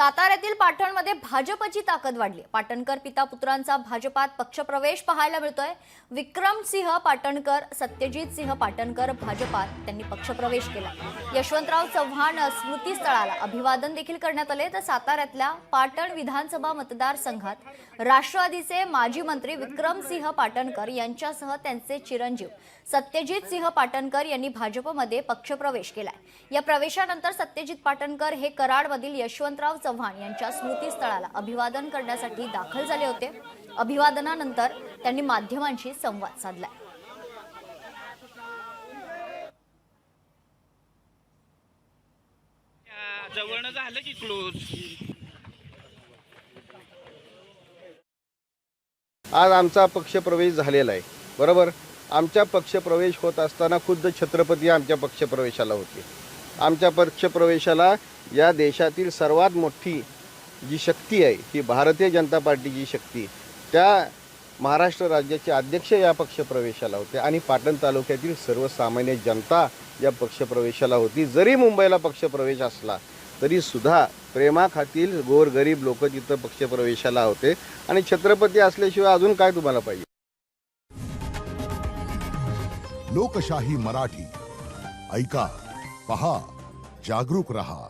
साताऱ्यातील पाटणमध्ये भाजपची ताकद वाढली। पाटणकर पिता पुत्रांचा भाजपात पक्षप्रवेश पाहायला मिळतोय। विक्रमसिंह पाटणकर, सत्यजित सिंह पाटणकर भाजपात त्यांनी पक्षप्रवेश केला। यशवंतराव चव्हाण स्मृती स्थळाला अभिवादन देखील करण्यात आले। तर साताऱ्यातल्या पाटण विधानसभा मतदारसंघात राष्ट्रवादीचे माजी मंत्री विक्रमसिंह पाटणकर यांच्यासह त्यांचे चिरंजीव सत्यजित सिंह पाटणकर यांनी भाजपमध्ये पक्षप्रवेश केलाय। या प्रवेशानंतर सत्यजित पाटणकर हे कराडमधील यशवंतराव चव्हाण यांच्या स्मृतीस्थळाला अभिवादन करण्यासाठी दाखल झाले होते। अभिवादनानंतर त्यांनी माध्यमांशी संवाद साधला। जवळनं झालं की क्लोज। आज आमचा पक्षप्रवेश झालेला आहे, बरोबर। आमचा पक्षप्रवेश होत असताना खुद्द छत्रपती आमच्या पक्षप्रवेशाला होते। आमच्या पक्षप्रवेशाला या देशातील सर्वात मोठी जी शक्ती आहे ती भारतीय जनता पार्टीची शक्ती, त्या महाराष्ट्र राज्याचे अध्यक्ष या पक्षप्रवेशाला होते आणि पाटण तालुक्यातील सर्वसामान्य जनता या पक्षप्रवेशाला होती। जरी मुंबईला पक्षप्रवेश असला तरी सुद्धा प्रेमाखातील गोरगरीब लोक तिथं पक्षप्रवेशाला होते आणि छत्रपती असल्याशिवाय अजून काय तुम्हाला पाहिजे। लोकशाही मराठी ऐका, पहा, जागरूक रहा।